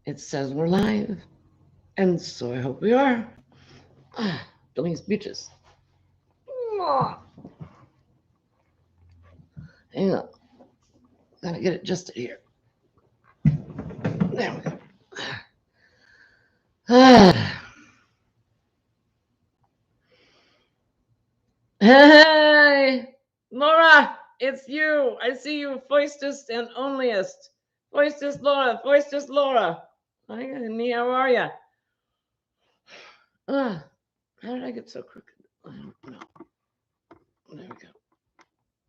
It says we're live, and so I hope we are. Billings Beaches. Hang on. Gotta get it adjusted here. There we go. Hey, Laura, it's you. I see you, foistest and onlyest. Foistest Laura, foistest Laura. Hi, honey, how are ya? How did I get so crooked? I don't know. There we go.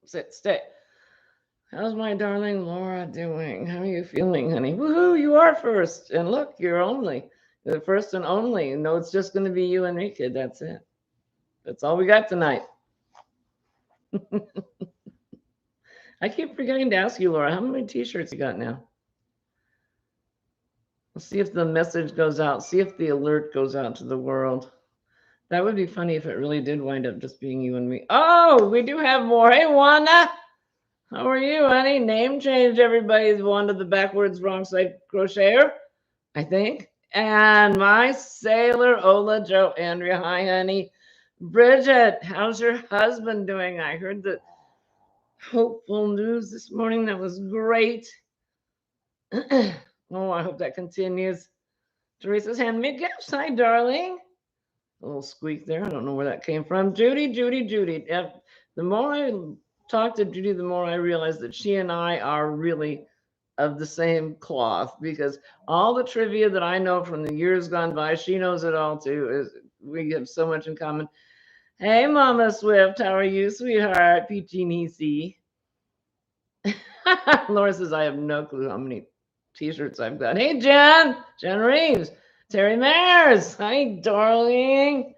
Sit, stay. How's my darling Laura doing? How are you feeling, honey? Woohoo, you are first. And look, you're only. You're the first and only. No, it's just going to be you and me, kid. That's it. That's all we got tonight. I keep forgetting to ask you, Laura, how many t-shirts you got now? Let's see if the message goes out. See if the alert goes out to the world. That would be funny if it really did wind up just being you and me. Oh, we do have more. Hey, Wanda. How are you, honey? Name change, everybody's Wanda the backwards wrong side crocheter, I think. And my sailor, Ola, Joe, Andrea. Hi, honey. Bridget, how's your husband doing? I heard the hopeful news this morning. That was great. Oh, I hope that continues. Teresa's hand me gifts. Hi, darling. A little squeak there. I don't know where that came from. Judy. The more I talk to Judy, the more I realize that she and I are really of the same cloth, because all the trivia that I know from the years gone by, she knows it all too. We have so much in common. Hey, Mama Swift, how are you, sweetheart? Peachy Niecy. Laura says, I have no clue how many t-shirts I've got. Hey, Jen Reeves, Terry Mares. Hi, darling.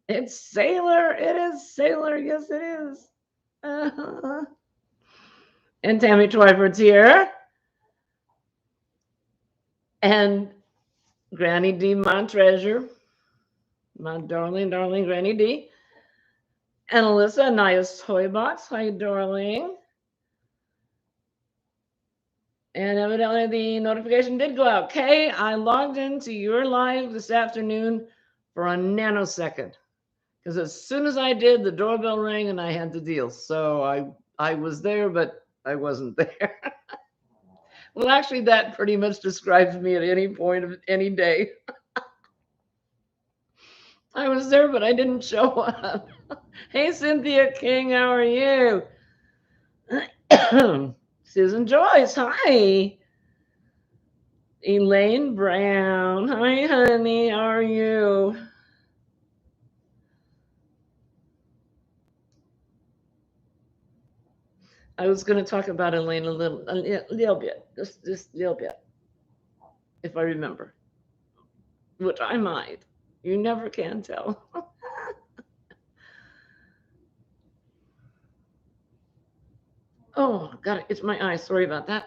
It's Sailor. It is Sailor. Yes, it is. And Tammy Twyford's here. And Granny D, my treasure. My darling Granny D. And Alyssa, Naya's Toy Box. Hi, darling. And evidently the notification did go out. Kay, I logged into your live this afternoon for a nanosecond. Because as soon as I did, the doorbell rang and I had to deal. So I was there, but I wasn't there. Well, actually, that pretty much describes me at any point of any day. I was there, but I didn't show up. Hey, Cynthia King, how are you? Susan Joyce, hi. Elaine Brown, hi, honey, how are you? I was going to talk about Elaine a little bit, just a little bit, if I remember, which I might. You never can tell. Oh, got it. It's my eye. Sorry about that.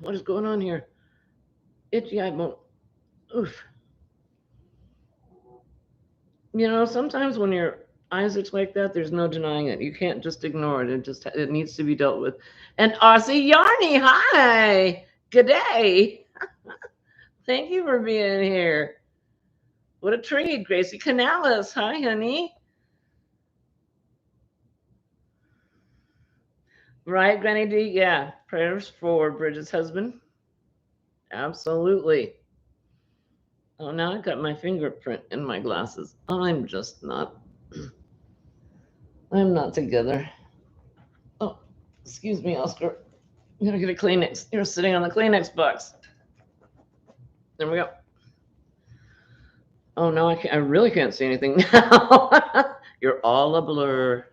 What is going on here? Itchy eye bone. Oof. You know, sometimes when your eyes itch like that, there's no denying it. You can't just ignore it. It needs to be dealt with. And Aussie Yarny, hi. Good day. Thank you for being here. What a treat. Gracie Canales, hi, honey. Right, Granny D? Yeah. Prayers for Bridget's husband. Absolutely. Oh, now I got my fingerprint in my glasses. I'm just not. I'm not together. Oh, excuse me, Oscar. I'm gonna get a Kleenex. You're sitting on the Kleenex box. There we go. Oh no, I really can't see anything now. You're all a blur.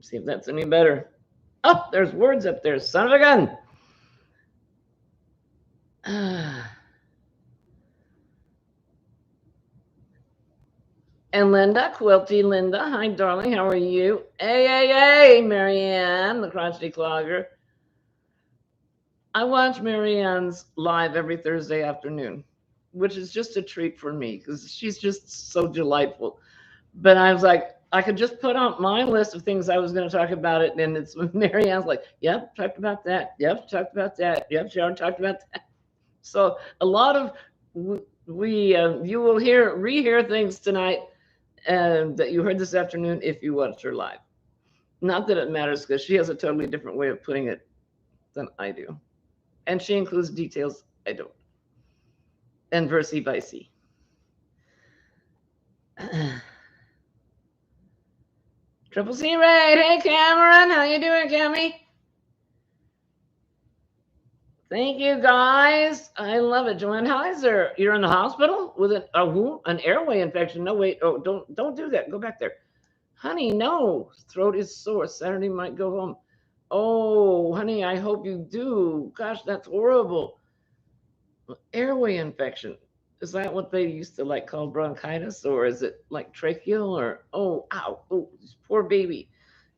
See if that's any better. Oh, there's words up there. Son of a gun. And Linda, Quilty Linda. Hi, darling. How are you? Hey, Marianne, the crotchety clogger. I watch Marianne's live every Thursday afternoon, which is just a treat for me because she's just so delightful. But I was like, I could just put on my list of things I was going to talk about it, and it's Marianne's like, "Yep, talked about that. Yep, talked about that. Yep, Sharon talked about that." So a lot of we you will rehear things tonight that you heard this afternoon if you watched her live. Not that it matters because she has a totally different way of putting it than I do, and she includes details I don't, and versi vice. Triple C Raid, hey Cameron, how you doing, Cammy? Thank you guys. I love it. Joanne Heiser, you're in the hospital with an airway infection. No, wait. Oh, don't do that. Go back there. Honey, no. Throat is sore. Saturday might go home. Oh, honey, I hope you do. Gosh, that's horrible. Airway infection. Is that what they used to like call bronchitis, or is it like tracheal, or oh, ow, oh, this poor baby.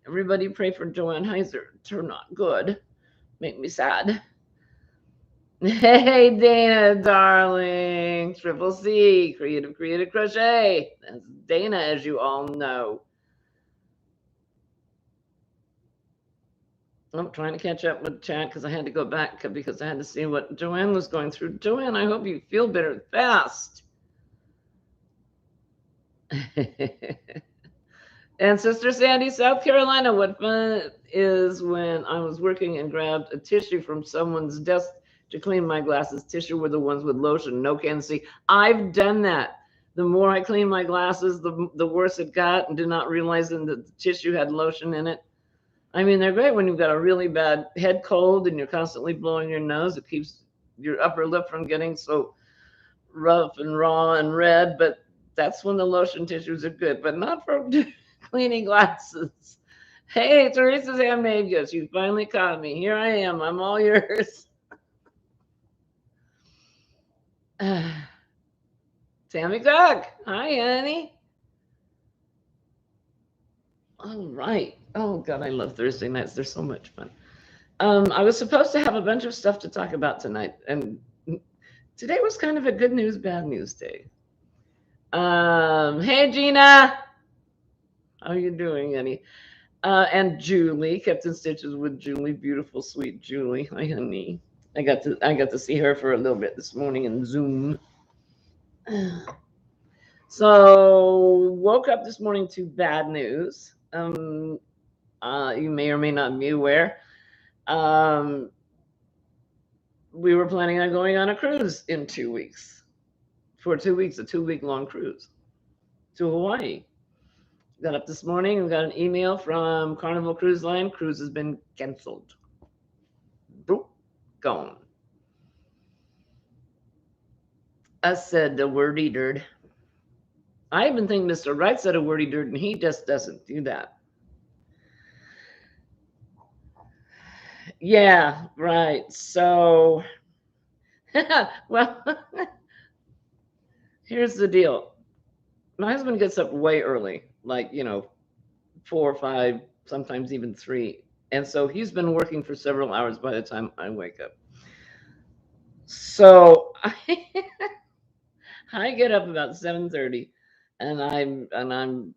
Everybody pray for Joanne Heiser. Turn not good. Make me sad. Hey, Dana, darling. Triple C, Creative Crochet. That's Dana, as you all know. I'm trying to catch up with chat because I had to go back because I had to see what Joanne was going through. Joanne, I hope you feel better fast. And Sister Sandy, South Carolina, what fun is when I was working and grabbed a tissue from someone's desk to clean my glasses. Tissue were the ones with lotion, no can see. I've done that. The more I cleaned my glasses, the worse it got, and did not realize that the tissue had lotion in it. I mean, they're great when you've got a really bad head cold and you're constantly blowing your nose. It keeps your upper lip from getting so rough and raw and red, but that's when the lotion tissues are good, but not for cleaning glasses. Hey, Teresa's handmade goods. You finally caught me. Here I am. I'm all yours. Tammy Cook. Hi, honey. All right. Oh, God, I love Thursday nights. They're so much fun. I was supposed to have a bunch of stuff to talk about tonight, and today was kind of a good news, bad news day. Hey, Gina. How are you doing, Annie? And Julie, kept in stitches with Julie, beautiful, sweet Julie. Hi, honey. I got to see her for a little bit this morning in Zoom. So woke up this morning to bad news. You may or may not be aware. We were planning on going on a cruise in 2 weeks. For 2 weeks, a 2-week long cruise to Hawaii. Got up this morning and got an email from Carnival Cruise Line. Cruise has been canceled. Boop, gone. I said the wordy dirt. I even think Mr. Wright said a wordy dirt, and he just doesn't do that. Yeah, right. So, well, here's the deal. My husband gets up way early, like, 4 or 5, sometimes even 3. And so he's been working for several hours by the time I wake up. So I get up about 7:30 and I'm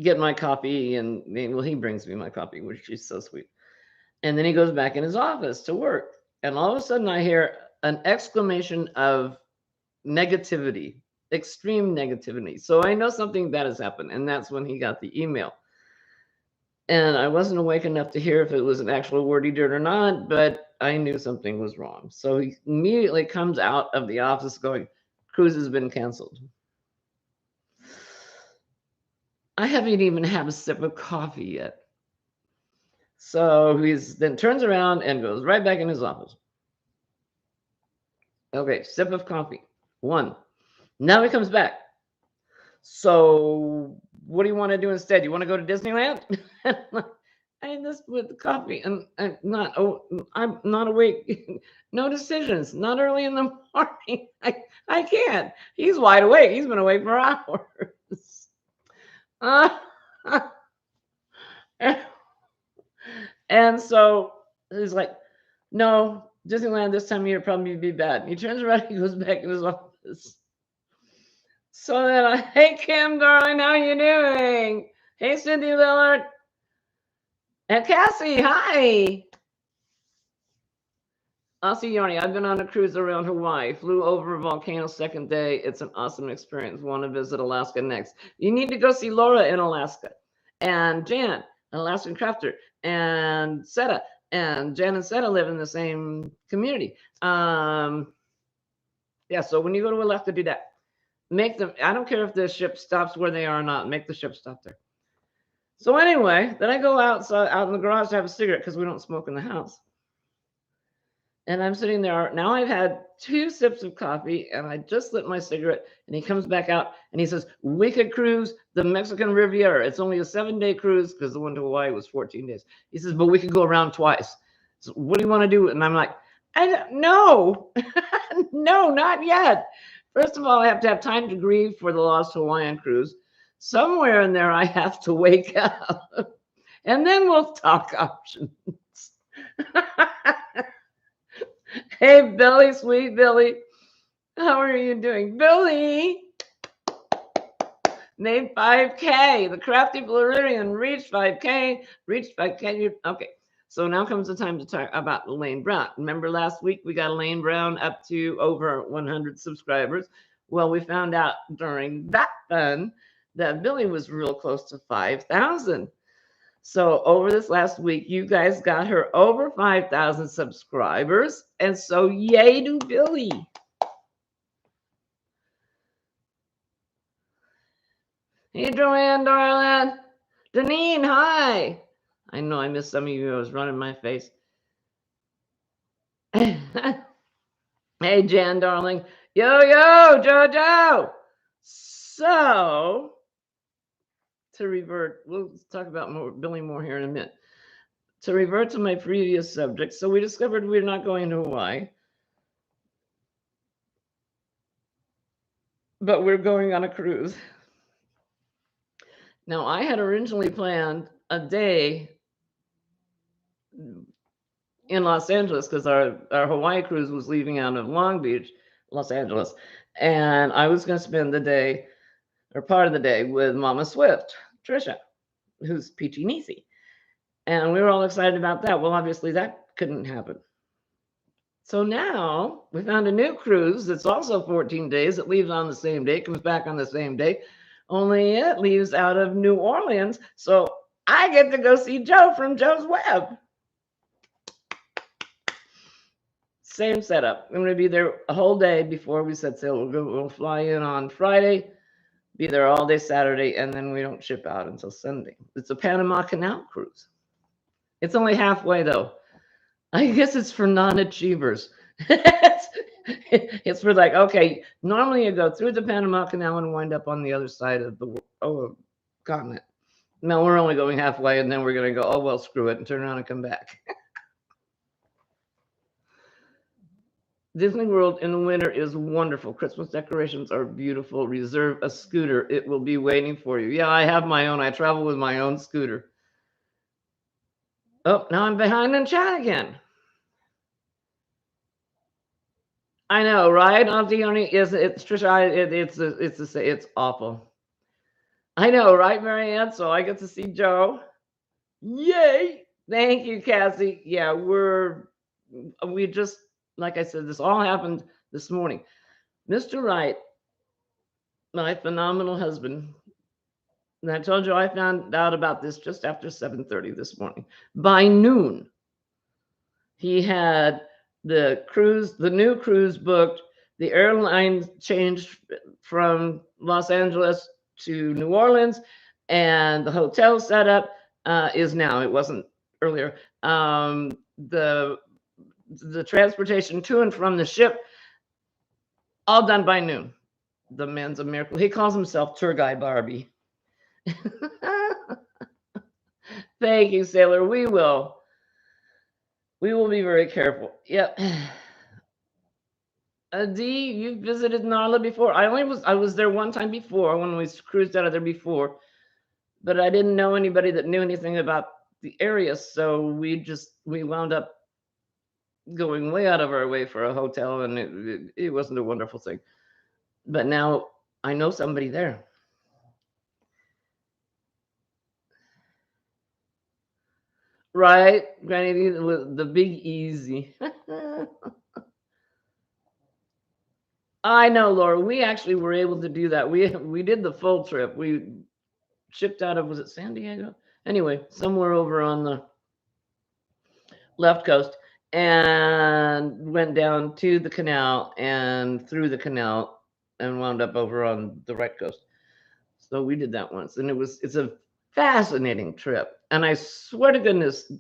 getting my coffee, and well, he brings me my coffee, which is so sweet. And then he goes back in his office to work. And all of a sudden I hear an exclamation of negativity, extreme negativity. So I know something bad has happened. And that's when he got the email. And I wasn't awake enough to hear if it was an actual wordy dirt or not, but I knew something was wrong. So he immediately comes out of the office going, cruise has been canceled. I haven't even had a sip of coffee yet. So he's then turns around and goes right back in his office. Okay, sip of coffee. 1. Now he comes back. So what do you want to do instead? You want to go to Disneyland? I just with the coffee, and I'm not awake. No decisions. Not early in the morning. I can't. He's wide awake. He's been awake for hours. And so he's like, no, Disneyland this time of year probably be bad. He turns around, he goes back in his office. So then, hey Kim, darling, how you doing? Hey Cindy Lillard and Cassie, hi. Aussie Yarny, I've been on a cruise around Hawaii. Flew over a volcano second day. It's an awesome experience. Want to visit Alaska next. You need to go see Laura in Alaska. And Jan, an Alaskan crafter. And Seta. And Jan and Seta live in the same community. Yeah, so when you go to Alaska, do that. Make them, I don't care if the ship stops where they are or not, make the ship stop there. So anyway, then I go out in the garage to have a cigarette because we don't smoke in the house. And I'm sitting there. Now I've had 2 sips of coffee and I just lit my cigarette. And he comes back out and he says, we could cruise the Mexican Riviera. It's only a 7-day cruise because the one to Hawaii was 14 days. He says, but we could go around twice. So what do you want to do? And I'm like, I don't know. No, not yet. First of all, I have to have time to grieve for the lost Hawaiian cruise. Somewhere in there, I have to wake up. And then we'll talk options. Hey, Billy, sweet Billy. How are you doing? Billy made 5K. The crafty Floridian reached 5K. Okay. So now comes the time to talk about Elaine Brown. Remember last week we got Elaine Brown up to over 100 subscribers. Well, we found out during that fun that Billy was real close to 5,000. So over this last week, you guys got her over 5,000 subscribers. And so yay to Billy. Hey, Joanne, darling. Deneen, hi. I know I missed some of you. I was running my face. Hey, Jan, darling. Yo, Jojo. So, to revert, we'll talk about Billy more here in a minute. To revert to my previous subject, so we discovered we're not going to Hawaii, but we're going on a cruise. Now, I had originally planned a day in Los Angeles because our Hawaii cruise was leaving out of Long Beach, Los Angeles. And I was going to spend the day or part of the day with Mama Swift, Trisha, who's Peachy Niecy. And we were all excited about that. Well, obviously that couldn't happen. So now we found a new cruise that's also 14 days. It leaves on the same day, comes back on the same day, only it leaves out of New Orleans. So I get to go see Joe from Joe's Web. Same setup. I'm going to be there a whole day before we set sail. We'll fly in on Friday, be there all day Saturday, and then we don't ship out until Sunday. It's a Panama Canal cruise. It's only halfway, though. I guess it's for non-achievers. It's for like, okay, normally you go through the Panama Canal and wind up on the other side of the continent. No, we're only going halfway, and then we're going to go, oh, well, screw it, and turn around and come back. Disney World in the winter is wonderful. Christmas decorations are beautiful. Reserve a scooter. It will be waiting for you. Yeah, I have my own. I travel with my own scooter. Oh, now I'm behind in chat again. I know, right? Auntie Honey, it's Trisha. It's awful. I know, right, Marianne? So I get to see Joe. Yay! Thank you, Cassie. Yeah, we just, like I said, this all happened this morning. Mr. Wright, my phenomenal husband, and I told you I found out about this just after 7:30 this morning. By noon, he had the new cruise booked. The airline changed from Los Angeles to New Orleans, and the hotel setup is now. It wasn't earlier. The transportation to and from the ship, all done by noon. The man's a miracle. He calls himself Tour Guide Barbie. Thank you, Sailor. We will be very careful. Yep. Dee, you visited Narla before. I was there one time before when we cruised out of there before, but I didn't know anybody that knew anything about the area, so we wound up going way out of our way for a hotel, and it wasn't a wonderful thing. But now I know somebody there. Right, Granny, the big easy. I know, Laura. We actually were able to do that. We did the full trip. We shipped out of, was it San Diego? Anyway, somewhere over on the left coast, and went down to the canal and through the canal and wound up over on the right coast. So we did that once, and it's a fascinating trip. And I swear to goodness,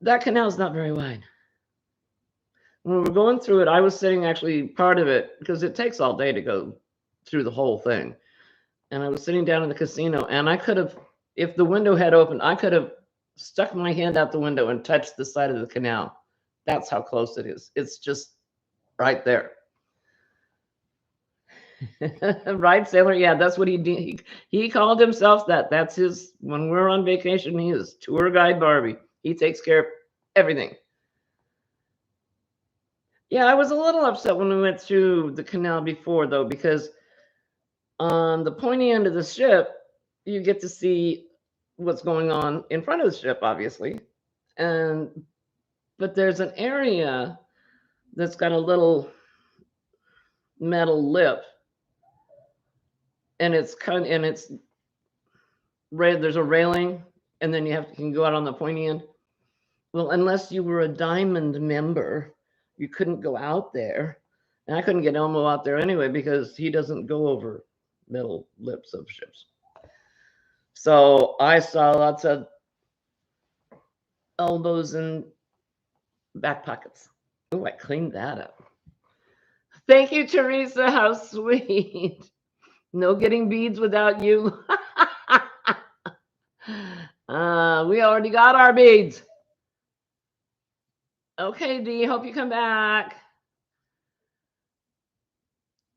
that canal is not very wide. When we were going through it, I was sitting actually part of it because it takes all day to go through the whole thing. And I was sitting down in the casino, and I could have, if the window had opened, I could have stuck my hand out the window and touched the side of the canal. That's how close it is. It's just right there. Right, Sailor? Yeah, that's what he did. He called himself that. That's his, when we're on vacation, he is tour guide Barbie. He takes care of everything. Yeah, I was a little upset when we went through the canal before, though, because on the pointy end of the ship, you get to see what's going on in front of the ship, obviously. And but there's an area that's got a little metal lip, and it's there's a railing, and then you can go out on the pointy end. Well, unless you were a diamond member, you couldn't go out there. And I couldn't get Elmo out there anyway because he doesn't go over metal lips of ships. So I saw lots of elbows and back pockets. Oh, I cleaned that up. Thank you, Teresa. How sweet. No getting beads without you. We already got our beads. Okay, Dee, hope you come back.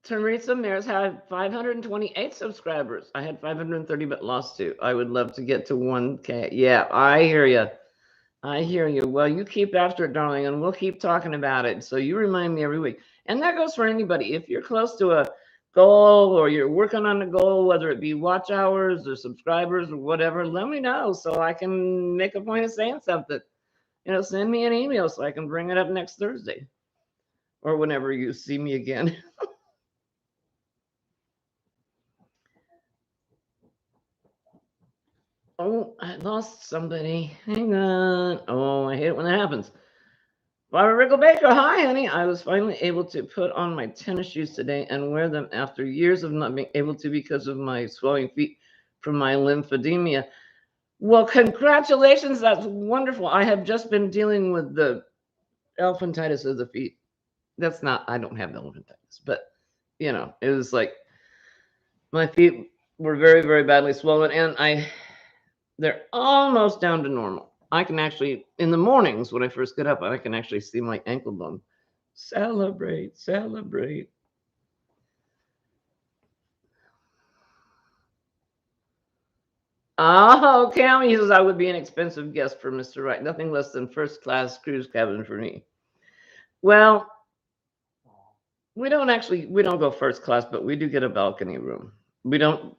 Teresa Mears had 528 subscribers. I had 530, but lost 2. I would love to get to 1K. Yeah, I hear you. I hear you. Well, you keep after it, darling, and we'll keep talking about it. So you remind me every week. And that goes for anybody. If you're close to a goal or you're working on a goal, whether it be watch hours or subscribers or whatever, let me know so I can make a point of saying something. Send me an email so I can bring it up next Thursday or whenever you see me again. Oh, I lost somebody. Hang on. Oh, I hate it when that happens. Barbara Rickle Baker, hi, honey. I was finally able to put on my tennis shoes today and wear them after years of not being able to because of my swelling feet from my lymphedema. Well, congratulations. That's wonderful. I have just been dealing with the elephantitis of the feet. I don't have elephantitis, but, it was like my feet were very, very badly swollen, and they're almost down to normal. I can actually, in the mornings when I first get up, I can actually see my ankle bone. Celebrate, celebrate. Oh, Cammy says I would be an expensive guest for Mr. Right. Nothing less than first class cruise cabin for me. Well, we don't go first class, but we do get a balcony room. We don't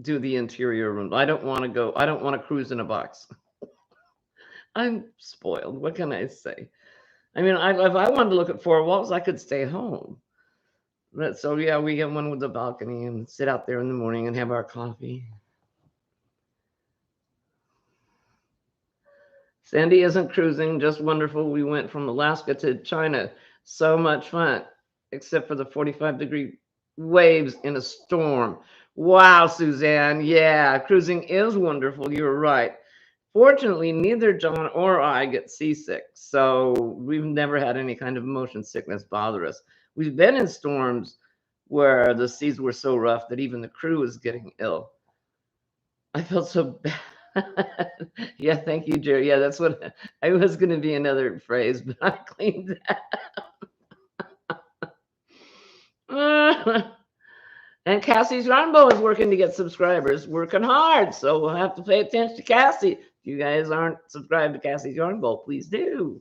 do the interior room. I don't want to cruise in a box. I'm spoiled. What can I say? I mean, if I wanted to look at 4 walls, I could stay home. But so yeah, we get one with a balcony and sit out there in the morning and have our coffee. Sandy isn't cruising, just wonderful. We went from Alaska to China. So much fun, except for the 45-degree waves in a storm. Wow, Suzanne. Yeah, cruising is wonderful. You're right. Fortunately, neither John or I get seasick, so we've never had any kind of motion sickness bother us. We've been in storms where the seas were so rough that even the crew was getting ill. I felt so bad. Yeah, thank you, Jerry. Yeah, that's what I was going to be another phrase, but I cleaned that. And Cassie's Yarnbow is working to get subscribers, working hard. So we'll have to pay attention to Cassie. If you guys aren't subscribed to Cassie's Yarnbow, please do.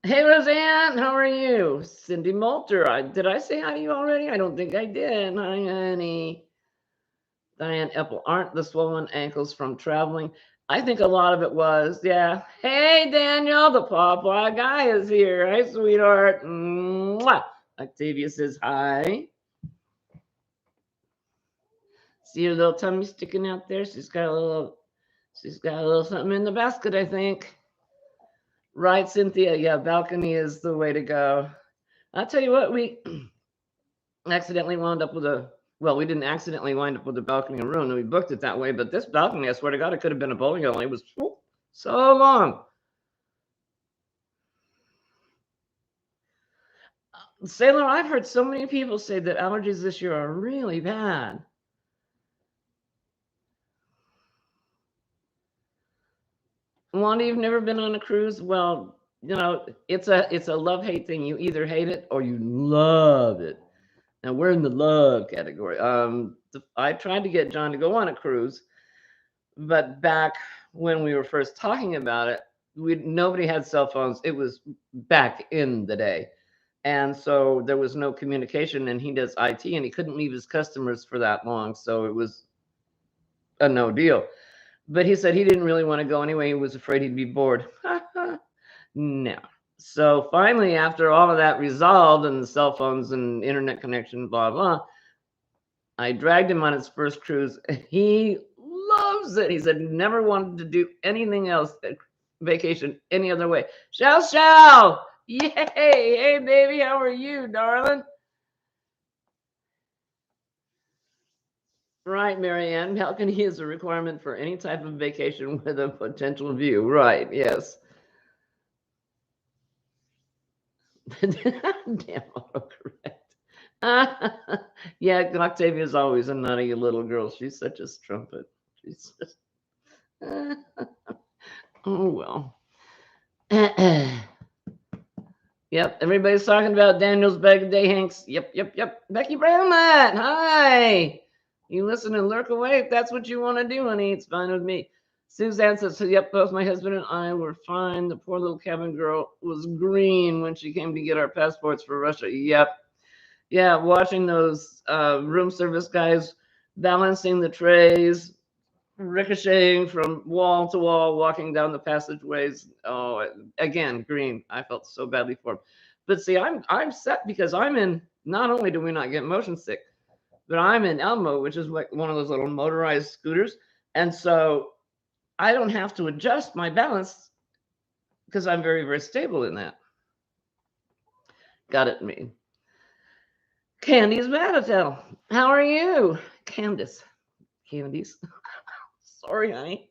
Hey, Roseanne, how are you? Cindy Moulter. Did I say hi to you already? I don't think I did. Hi, honey. Diane Epple. Aren't the swollen ankles from traveling? I think a lot of it was. Yeah. Hey, Daniel, the Popeye guy is here. Hi, sweetheart. Mwah. Octavia says hi. See her little tummy sticking out there? She's got a little something in the basket, I think. Right, Cynthia? Yeah, balcony is the way to go. I'll tell you what, we accidentally wound up with a well, we didn't accidentally wind up with a balcony room, and we booked it that way. But this balcony, I swear to God, it could have been a bowling alley. It was so long. Sailor, I've heard so many people say that allergies this year are really bad. Wanda, you've never been on a cruise? Well, it's a love-hate thing. You either hate it or you love it. Now we're in the love category. I tried to get John to go on a cruise, but back when we were first talking about it, nobody had cell phones. It was back in the day, and so there was no communication. And he does IT, and he couldn't leave his customers for that long, so it was a no deal. But he said he didn't really want to go anyway. He was afraid he'd be bored. No. So finally, after all of that resolved and the cell phones and internet connection, blah, blah, I dragged him on his first cruise. He loves it. He said he never wanted to do anything else, vacation, any other way. Shao Shao! Yay! Hey, baby, how are you, darling? Right, Marianne. Balcony is a requirement for any type of vacation with a potential view. Right, yes. Damn autocorrect. Yeah, Octavia is always a nutty little girl. She's such a strumpet. She's just, oh well. Yep, everybody's talking about Daniel's bag of day, Hanks. Yep. Becky Bramlett, hi. You listen and lurk away if that's what you want to do, honey. It's fine with me. Suzanne says, yep, both my husband and I were fine. The poor little cabin girl was green when she came to get our passports for Russia. Yep. Yeah, watching those room service guys balancing the trays, ricocheting from wall to wall, walking down the passageways. Oh, again, green. I felt so badly for him. But see, I'm set because I'm in. Not only do we not get motion sick, but I'm in Elmo, which is like one of those little motorized scooters, and so I don't have to adjust my balance because I'm very, very stable in that. Got it, me. Candy's Matatel. How are you? Candice. Candice. Sorry, honey.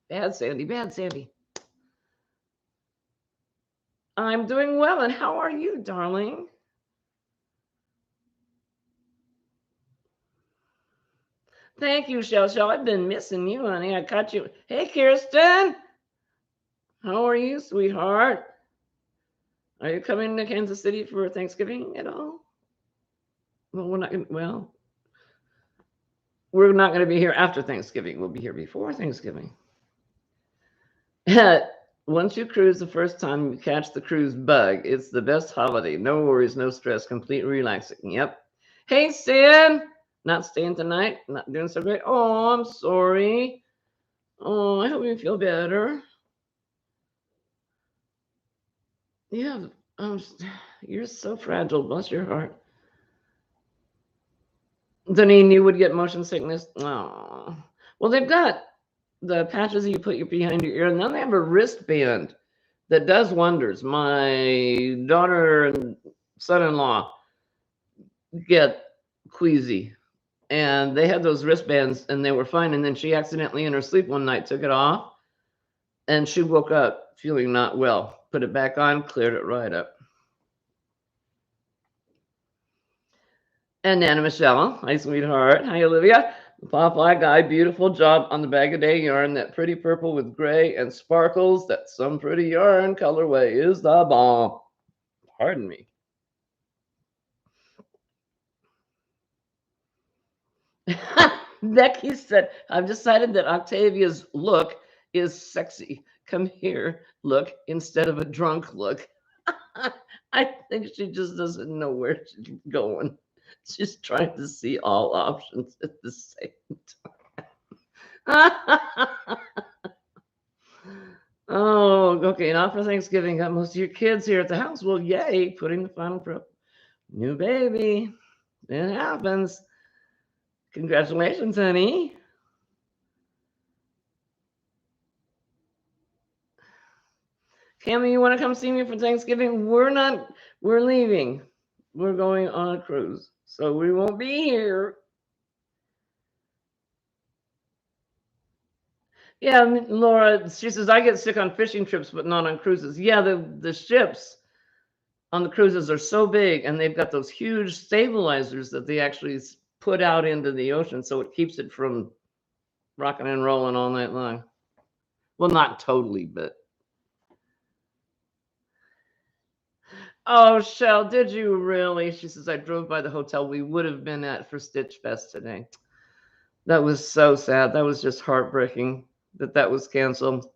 Bad Sandy. Bad Sandy. I'm doing well, and how are you, darling? Thank you, Shell Shell. I've been missing you, honey. I caught you. Hey, Kirsten. How are you, sweetheart? Are you coming to Kansas City for Thanksgiving at all? Well, we're not going to be here after Thanksgiving. We'll be here before Thanksgiving. Once you cruise the first time, you catch the cruise bug. It's the best holiday. No worries, no stress, complete relaxing. Yep. Hey, Sam. Not staying tonight. Not doing so great. Oh, I'm sorry. Oh, I hope you feel better. Yeah. You're so fragile. Bless your heart. Deneen, you would get motion sickness. Oh. Well, they've got the patches that you put behind your ear, and then they have a wristband that does wonders. My daughter and son-in-law get queasy, and they had those wristbands, and they were fine. And then she accidentally, in her sleep one night, took it off, and she woke up feeling not well. Put it back on, cleared it right up. And Nana Michelle, hi sweetheart, hi Olivia. The Popeye guy, beautiful job on the bag of day yarn. That pretty purple with gray and sparkles. That some pretty yarn colorway is the bomb. Pardon me. Becky said, I've decided that Octavia's look is sexy. Come here, look, instead of a drunk look. I think she just doesn't know where she's going. She's trying to see all options at the same time. Oh, okay. Not for Thanksgiving. Got most of your kids here at the house. Well, yay, putting the final prep. New baby. It happens. Congratulations, honey. Cammy, you want to come see me for Thanksgiving? We're leaving. We're going on a cruise. So we won't be here. Yeah, Laura, she says, I get sick on fishing trips, but not on cruises. Yeah, the ships on the cruises are so big and they've got those huge stabilizers that they actually put out into the ocean. So it keeps it from rocking and rolling all night long. Well, not totally, but. Oh, Shell, did you really? She says, I drove by the hotel we would have been at for Stitch Fest today. That was so sad. That was just heartbreaking that was canceled.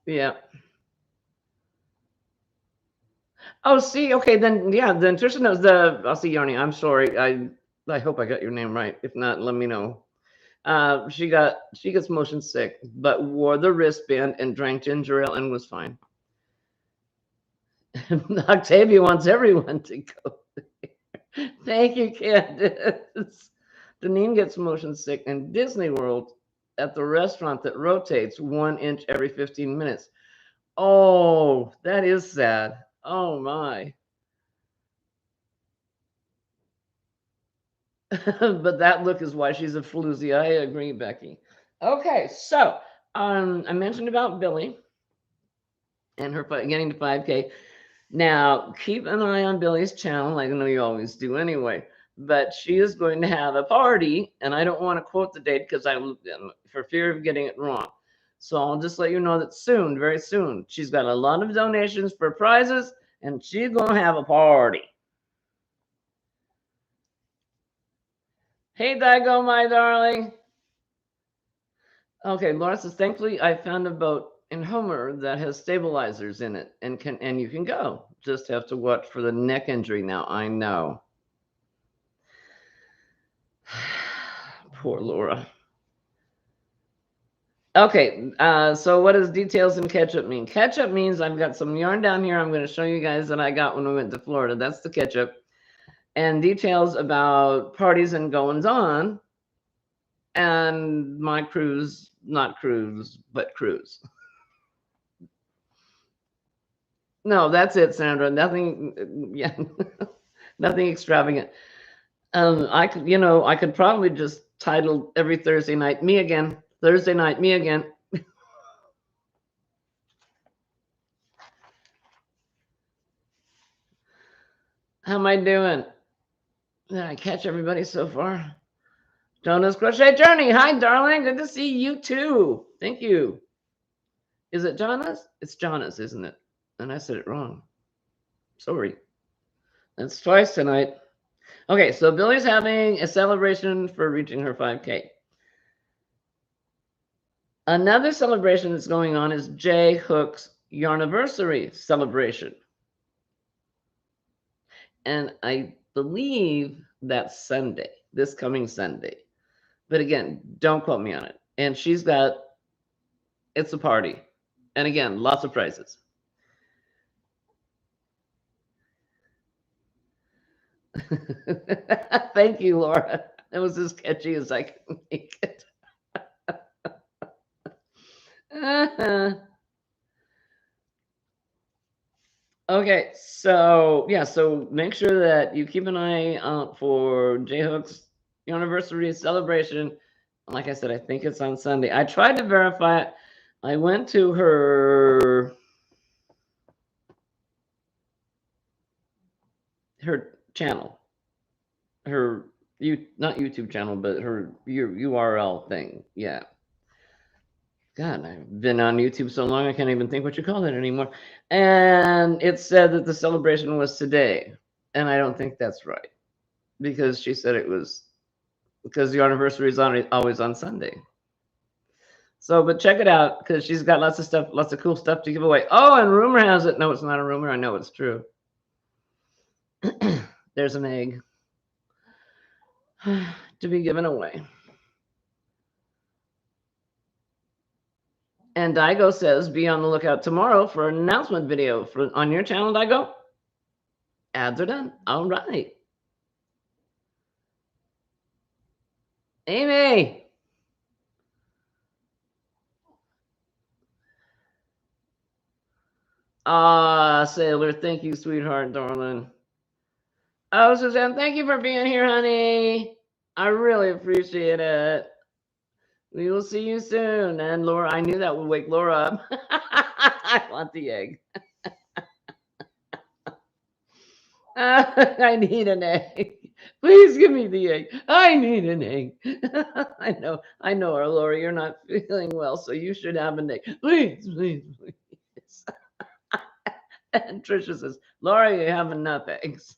Yeah. Oh, see, okay, then yeah, then Trisha knows I'll see Yarny. I'm sorry. I hope I got your name right. If not, let me know. She gets motion sick, but wore the wristband and drank ginger ale and was fine. Octavia wants everyone to go. Thank you, Candace. Deneen gets motion sick in Disney World at the restaurant that rotates 1 inch every 15 minutes. Oh, that is sad. Oh my. But that look is why she's a floozy. I agree, Becky. Okay, so I mentioned about Billy and her getting to 5K. Now, keep an eye on Billy's channel. I know you always do anyway, but she is going to have a party, and I don't want to quote the date because for fear of getting it wrong. So I'll just let you know that soon, very soon, she's got a lot of donations for prizes, and she's going to have a party. Hey, Daigo, my darling. Okay, Laura says, thankfully, I found a boat in Homer that has stabilizers in it and you can go. Just have to watch for the neck injury now. I know. Poor Laura. Okay, so what does details in ketchup mean? Ketchup means I've got some yarn down here I'm going to show you guys that I got when we went to Florida. That's the ketchup. And details about parties and goings on and my cruise, not cruise, but cruise. No, that's it, Sandra. Nothing, yeah, nothing extravagant. I could probably just title every Thursday night, me again. Thursday night, me again. How am I doing? Did I catch everybody so far? Jonas Crochet Journey. Hi, darling. Good to see you too. Thank you. Is it Jonas? It's Jonas, isn't it? And I said it wrong. Sorry. That's twice tonight. Okay, so Billy's having a celebration for reaching her 5K. Another celebration that's going on is J Hook's Yarniversary celebration. And I believe that's Sunday, this coming Sunday. But again, don't quote me on it. And it's a party. And again, lots of prizes. Thank you, Laura. That was as catchy as I could make it. Okay, so yeah, so make sure that you keep an eye out for J Hook's anniversary celebration. Like I said, I think it's on Sunday. I tried to verify it. I went to her channel, not YouTube channel, but her URL thing. Yeah. God, I've been on YouTube so long I can't even think what you call it anymore. And it said that the celebration was today, and I don't think that's right because she said it was because the anniversary is always on Sunday. So, but check it out because she's got lots of stuff, lots of cool stuff to give away. Oh, and rumor has it. No, it's not a rumor. I know it's true. There's an egg to be given away. And Daigo says, be on the lookout tomorrow for an announcement video on your channel, Daigo. Ads are done. All right. Amy. Sailor, thank you, sweetheart, darling. Oh, Suzanne, thank you for being here, honey. I really appreciate it. We will see you soon. And Laura, I knew that would wake Laura up. I want the egg. I need an egg. Please give me the egg. I need an egg. I know, our Laura, you're not feeling well, so you should have an egg. Please, please, please. And Trisha says, Laura, you have enough eggs.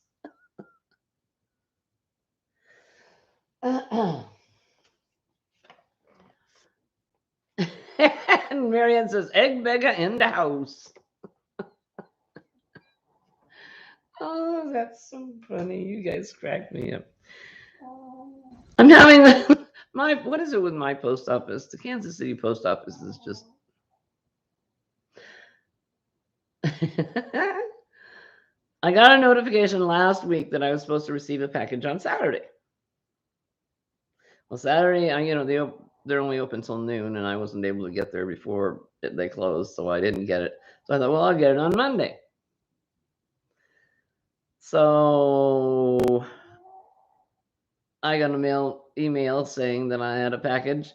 And Marianne says, egg beggar in the house. Oh, that's so funny. You guys crack me up. I'm having what is it with my post office? The Kansas City post office is just I got a notification last week that I was supposed to receive a package on Saturday. Well, Saturday, they're only open till noon, and I wasn't able to get there before they closed, so I didn't get it. So I thought, well, I'll get it on Monday. So I got an email saying that I had a package.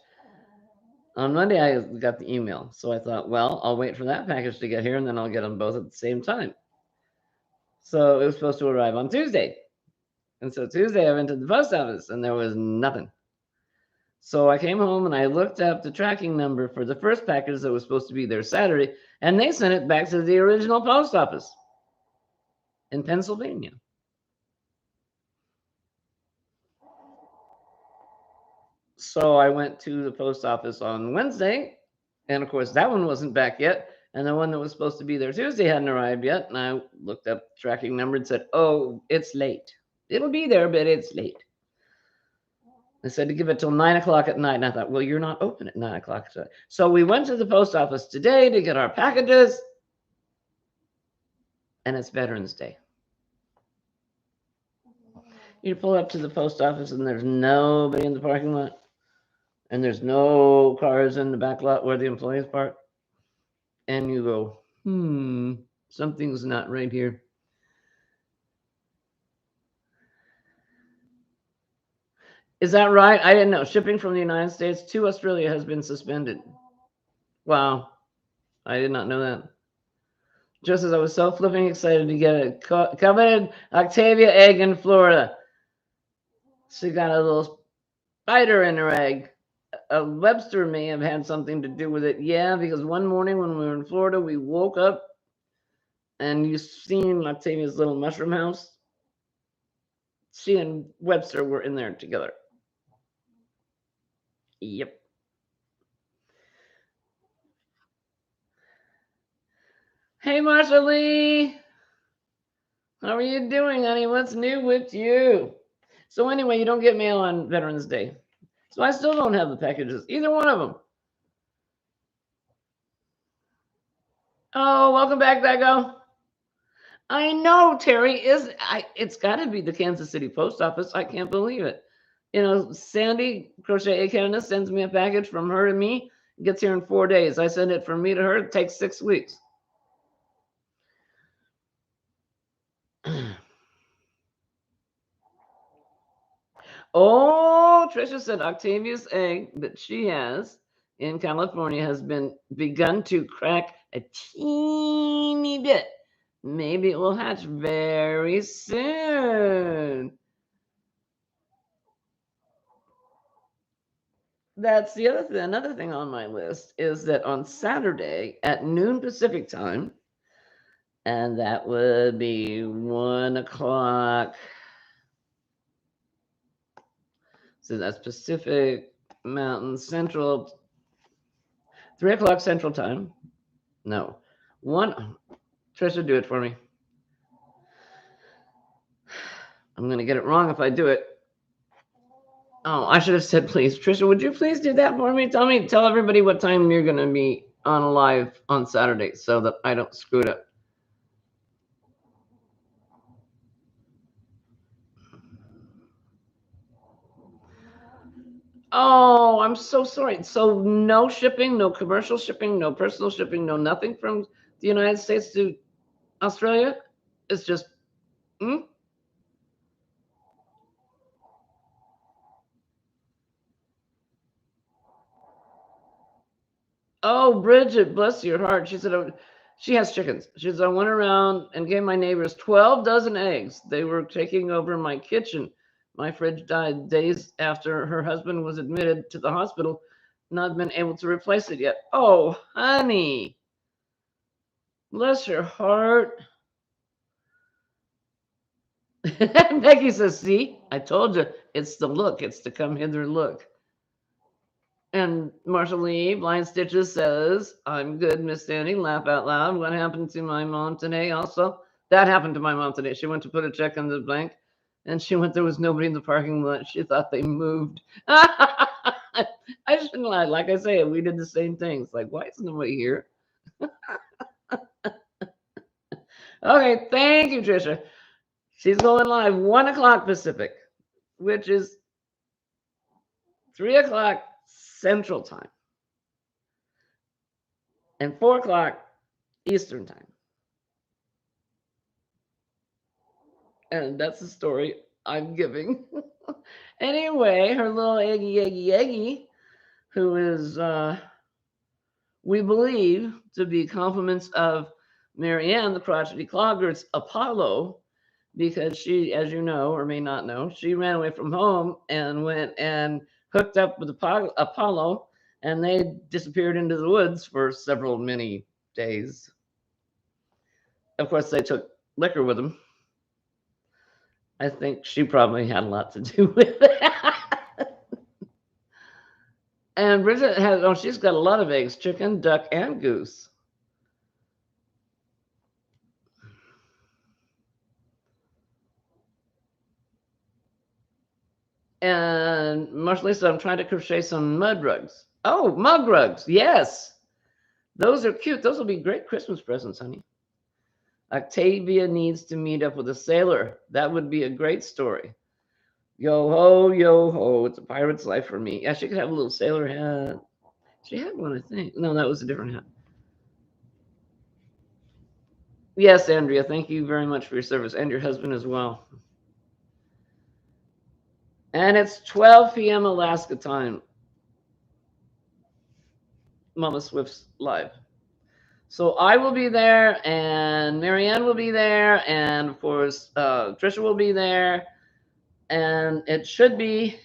On Monday, I got the email. So I thought, well, I'll wait for that package to get here, and then I'll get them both at the same time. So it was supposed to arrive on Tuesday. And so Tuesday, I went to the post office, and there was nothing. So I came home, and I looked up the tracking number for the first package that was supposed to be there Saturday, and they sent it back to the original post office in Pennsylvania. So I went to the post office on Wednesday, and of course that one wasn't back yet, and the one that was supposed to be there Tuesday hadn't arrived yet. And I looked up the tracking number and said, oh, it's late. It'll be there, but it's late. They said to give it till 9 o'clock at night, and I thought, well, you're not open at 9 o'clock today. So we went to the post office today to get our packages, and it's Veterans Day. You pull up to the post office, and there's nobody in the parking lot. And there's no cars in the back lot where the employees park. And you go, something's not right here. Is that right? I didn't know. Shipping from the United States to Australia has been suspended. Wow. I did not know that. Just as I was so flipping excited to get a coveted Octavia egg in Florida. She got a little spider in her egg. A Webster may have had something to do with it. Yeah, because one morning when we were in Florida, we woke up and you've seen Octavia's little mushroom house. She and Webster were in there together. Yep. Hey, Marsha Lee. How are you doing, honey? What's new with you? So anyway, you don't get mail on Veterans Day. So I still don't have the packages, either one of them. Oh, welcome back, Dago. I know, Terry. It's got to be the Kansas City post office. I can't believe it. Sandy Crochet Canada sends me a package from her to me. It gets here in 4 days. I send it from me to her. It takes 6 weeks. Oh, Trisha said Octavia's egg that she has in California has begun to crack a teeny bit. Maybe it will hatch very soon. That's another thing on my list is that on Saturday at noon Pacific time, and that would be 1 o'clock. So that's Pacific, Mountain, Central. 3 o'clock Central Time. No. 1. Trisha, do it for me. I'm going to get it wrong if I do it. Oh, I should have said please. Trisha, would you please do that for me? Tell everybody what time you're going to be on live on Saturday so that I don't screw it up. Oh, I'm so sorry. So no shipping, no commercial shipping, no personal shipping, no nothing from the United States to Australia? It's just, hmm? Oh, Bridget, bless your heart. She said she has chickens. She said I went around and gave my neighbors 12 dozen eggs. They were taking over my kitchen. My fridge died days after her husband was admitted to the hospital. Not been able to replace it yet. Oh, honey, bless your heart. Becky says, "See, I told you, it's the look. It's the come hither look." And Marshall Lee, Blind Stitches says, I'm good, Miss Sandy. Laugh out loud. What happened to my mom today also? That happened to my mom today. She went to put a check in the bank and she went, there was nobody in the parking lot. She thought they moved. I shouldn't lie. Like I say, we did the same things. Like, why is nobody here? Okay, thank you, Trisha. She's going live 1 o'clock Pacific, which is 3 o'clock Central Time and 4 o'clock Eastern Time. And that's the story I'm giving. Anyway, her little eggy, who is, we believe, to be compliments of Marianne, the crotchety clogger's Apollo, because she, as you know or may not know, she ran away from home and went and hooked up with Apollo, and they disappeared into the woods for several many days. Of course, they took liquor with them. I think she probably had a lot to do with it. And Bridget has, oh, she's got a lot of eggs, chicken, duck, and goose. And Marshall said, I'm trying to crochet some mud rugs. Oh, mug rugs. Yes. Those are cute. Those will be great Christmas presents, honey. Octavia needs to meet up with a sailor. That would be a great story. Yo ho. It's a pirate's life for me. Yeah, she could have a little sailor hat. She had one, I think. No, that was a different hat. Yes, Andrea, thank you very much for your service and your husband as well. And it's 12 p.m. Alaska time. Mama Swift's live. So I will be there, and Marianne will be there, and of course, Trisha will be there, and it should be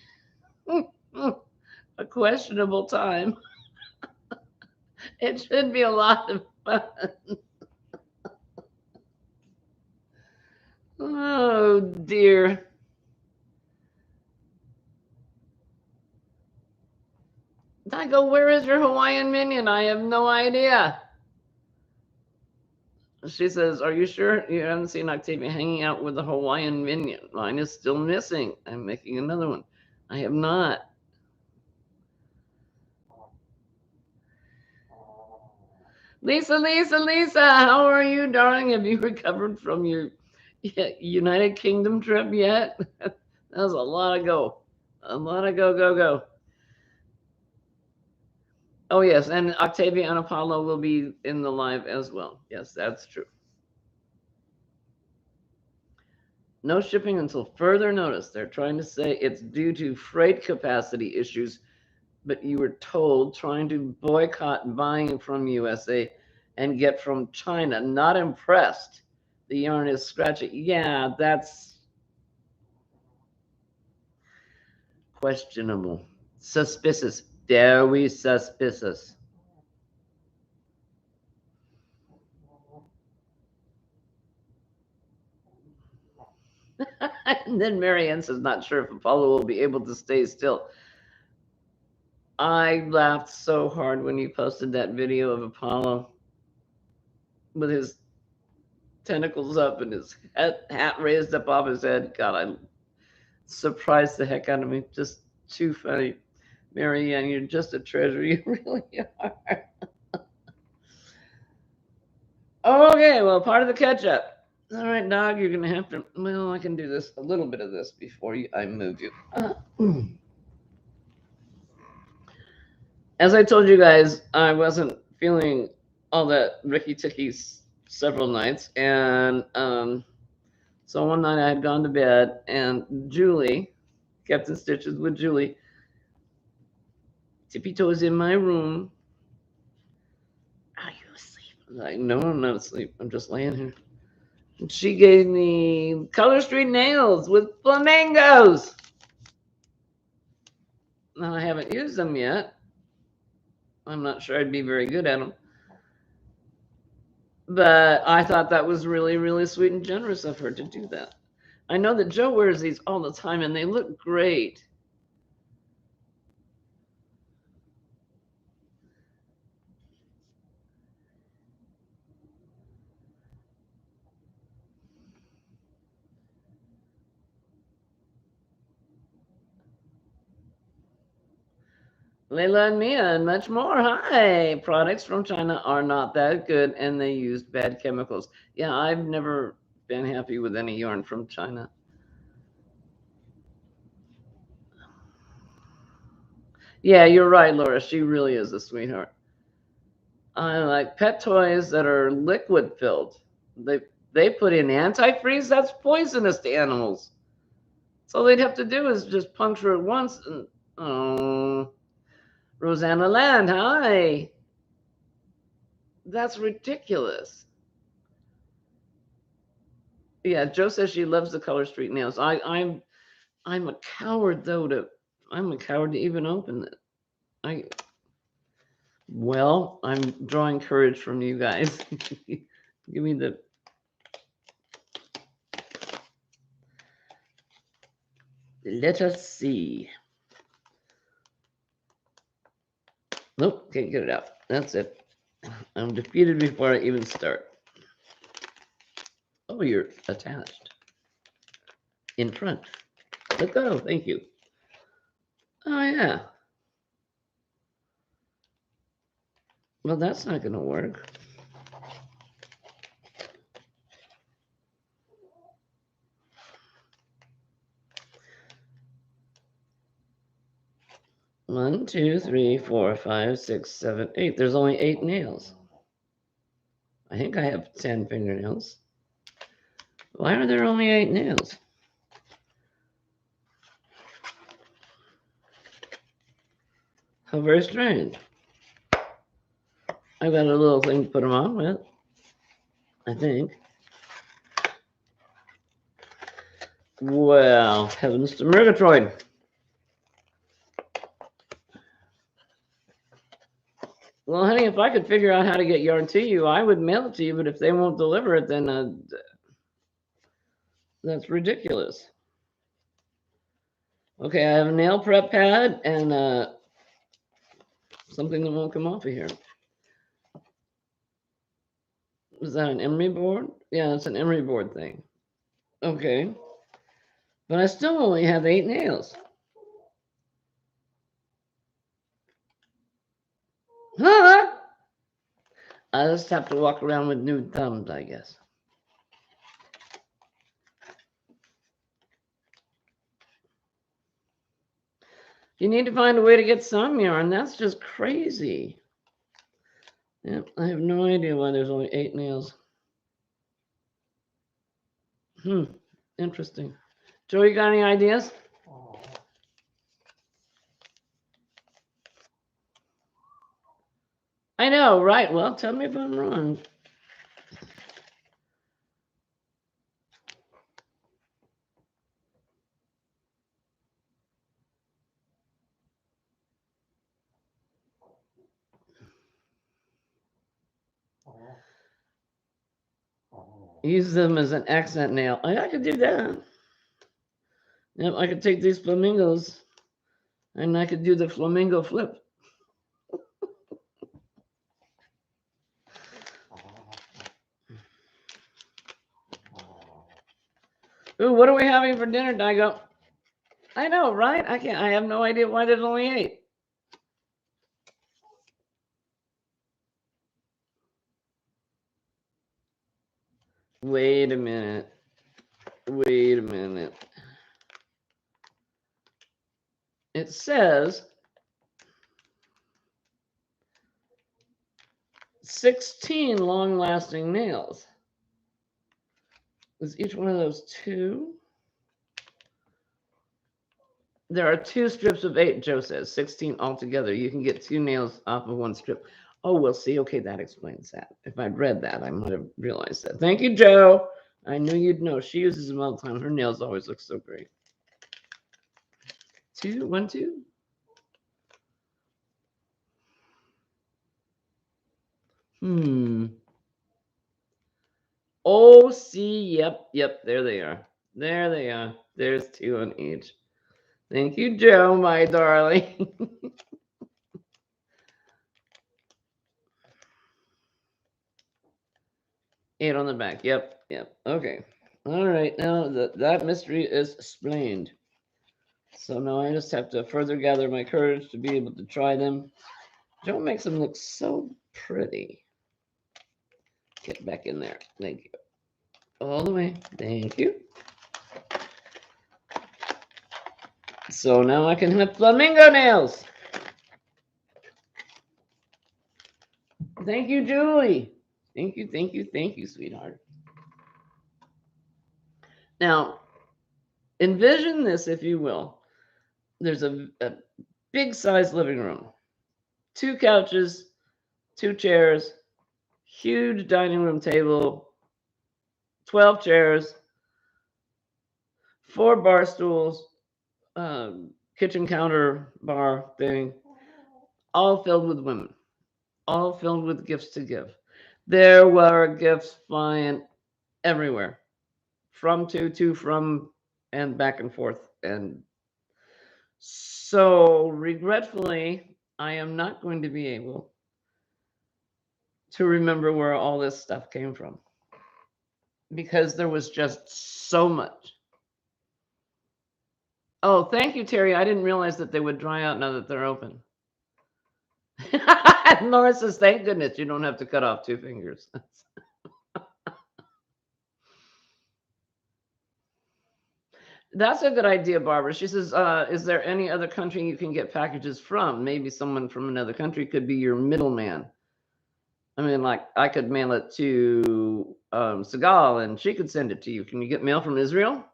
a questionable time. It should be a lot of fun. Oh dear. I go, where is your Hawaiian minion? I have no idea. She says, are you sure you haven't seen Octavia hanging out with the Hawaiian minion? Mine is still missing. I'm making another one. I have not. Lisa, how are you, darling? Have you recovered from your United Kingdom trip yet? That was a lot of go. A lot of go. Oh, yes. And Octavia and Apollo will be in the live as well. Yes, that's true. No shipping until further notice. They're trying to say it's due to freight capacity issues, but you were told trying to boycott buying from USA and get from China. Not impressed. The yarn is scratchy. Yeah, that's questionable. Suspicious. Very suspicious. And then Marianne says, not sure if Apollo will be able to stay still. I laughed so hard when you posted that video of Apollo with his tentacles up and his hat raised up off his head. God, I surprised the heck out of me. Just too funny. Marianne, you're just a treasure. You really are. Okay, well, part of the catch-up. All right, dog, you're going to have to... Well, I can do this, a little bit of this before I move you. As I told you guys, I wasn't feeling all that Ricky Ticky several nights. And so one night I had gone to bed, and Julie, Captain Stitches with Julie, tippy toes in my room. Are you asleep? I'm like, no, I'm not asleep. I'm just laying here. And she gave me Color Street nails with flamingos. Now, I haven't used them yet. I'm not sure I'd be very good at them. But I thought that was really, really sweet and generous of her to do that. I know that Joe wears these all the time, and they look great. Layla and Mia and much more. Hi. Products from China are not that good, and they use bad chemicals. Yeah, I've never been happy with any yarn from China. Yeah, you're right, Laura. She really is a sweetheart. I like pet toys that are liquid filled. They put in antifreeze. That's poisonous to animals. So all they'd have to do is just puncture it once. And oh, Rosanna Land, hi. That's ridiculous. Yeah, Joe says she loves the Color Street nails. I'm a coward though I'm a coward to even open it. I'm drawing courage from you guys. Give me the... Let us see. Nope, can't get it out. That's it. I'm defeated before I even start. Oh, you're attached. In front. Let go. Thank you. Oh, yeah. Well, that's not going to work. One, two, three, four, five, six, seven, eight. There's only 8 nails. I think I have 10 fingernails. Why are there only 8 nails? How very strange. I've got a little thing to put them on with, I think. Well, heavens to Murgatroyd. Well, honey, if I could figure out how to get yarn to you, I would mail it to you. But if they won't deliver it, then that's ridiculous. Okay, I have a nail prep pad and something that won't come off of here. Is that an emery board? Yeah, it's an emery board thing. Okay. But I still only have 8 nails. Huh? I just have to walk around with nude thumbs, I guess. You need to find a way to get some yarn. That's just crazy. Yep, I have no idea why there's only 8 nails. Interesting. Joe, you got any ideas? I know, right? Well, tell me if I'm wrong. Use them as an accent nail. I could do that. Yep, I could take these flamingos and I could do the flamingo flip. Ooh, what are we having for dinner, Daigo? I know, right? I have no idea why there's only 8. Wait a minute. Wait a minute. It says 16 long-lasting nails. Is each one of those 2? There are 2 strips of 8, Joe says. 16 altogether. You can get 2 nails off of 1 strip. Oh, we'll see. Okay, that explains that. If I'd read that, I might have realized that. Thank you, Joe. I knew you'd know. She uses them all the time. Her nails always look so great. 2, 1, 2. Oh, see, yep, there they are. There they are. There's 2 on each. Thank you, Joe, my darling. 8 on the back. Yep. Okay. All right. Now that mystery is explained. So now I just have to further gather my courage to be able to try them. Joe makes them look so pretty. Get back in there. Thank you. All the way. Thank you. So now I can have flamingo nails. Thank you, Julie. Thank you, sweetheart. Now, envision this, if you will. There's a big size living room, 2 couches, 2 chairs, huge dining room table, 12 chairs, 4 bar stools, kitchen counter bar thing, all filled with women, all filled with gifts to give. There were gifts flying everywhere, from to from, and back and forth. And so, regretfully, I am not going to be able to remember where all this stuff came from because there was just so much. Oh, thank you, Terry. I didn't realize that they would dry out now that they're open. Laura says, thank goodness you don't have to cut off 2 fingers. That's a good idea, Barbara. She says, is there any other country you can get packages from? Maybe someone from another country could be your middleman. I mean, like, I could mail it to Segal and she could send it to you. Can you get mail from Israel?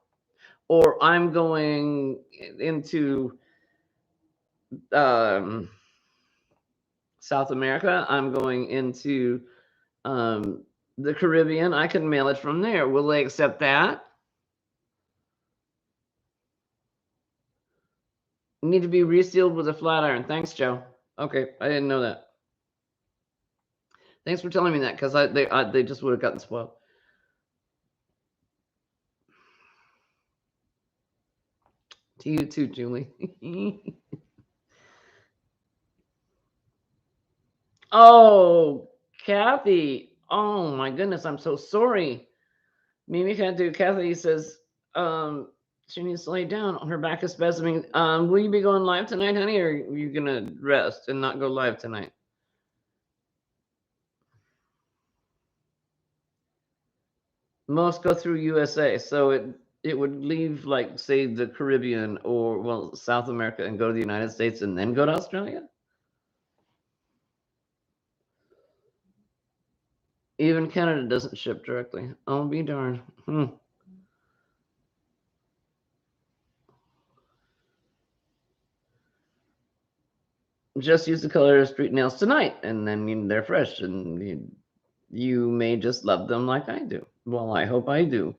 Or I'm going into South America. I'm going into the Caribbean. I can mail it from there. Will they accept that? Need to be resealed with a flat iron. Thanks, Joe. Okay, I didn't know that. Thanks for telling me that because they just would have gotten spoiled. To you too, Julie. Oh, Kathy. Oh my goodness, I'm so sorry. Mimi can't do. Kathy says she needs to lay down. Her back is spasming. Will you be going live tonight, honey, or are you gonna rest and not go live tonight? Most go through USA, so it would leave, like, say, the Caribbean or, well, South America and go to the United States and then go to Australia. Even Canada doesn't ship directly. I'll be darned. Just use the color street nails tonight, and then they're fresh, and you may just love them like I do. Well, I hope I do.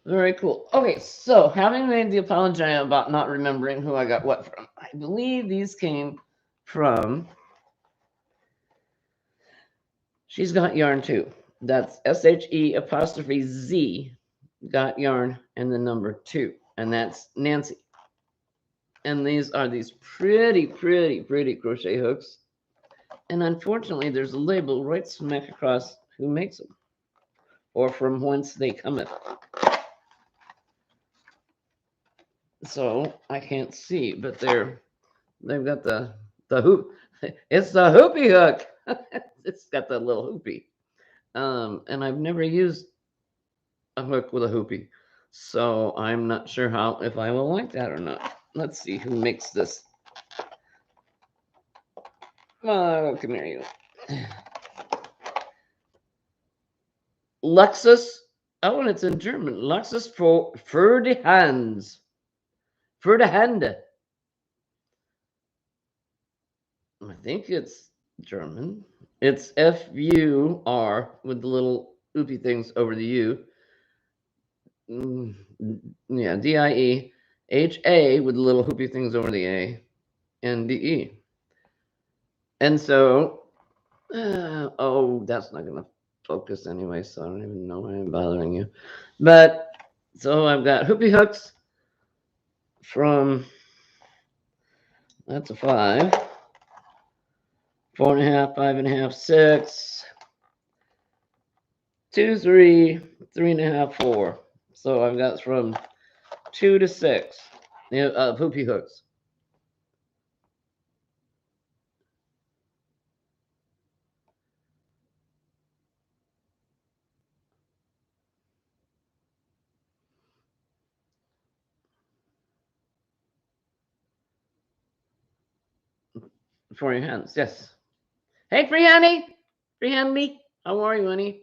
Very cool. Okay, so having made the apology about not remembering who I got what from, I believe these came from She's Got Yarn Too. That's SHE''Z, Got Yarn, and the number 2. And that's Nancy. And these are these pretty crochet hooks. And unfortunately, there's a label right smack across who makes them or from whence they cometh. So I can't see, but they've got the hoop. It's the hoopy hook. It's got the little hoopy. And I've never used a hook with a hoopy, so I'm not sure if I will like that or not. Let's see who makes this. Oh, come here, you. Lexus. Oh, and it's in German. Lexus für die Hands. Für die Hände. I think it's German. It's FUR with the little oopy things over the U. Yeah, DIEHA with the little hoopy things over the A and DE. And so, oh, that's not going to focus anyway, so I don't even know why I'm bothering you. But so I've got hoopy hooks from, that's a 5, 4.5, 5.5, 6, 2, 3, 3.5, 4. So I've got from 2 to 6 hoopy hooks. For your hands, yes. Hey, free honey. Free honey. How are you, honey?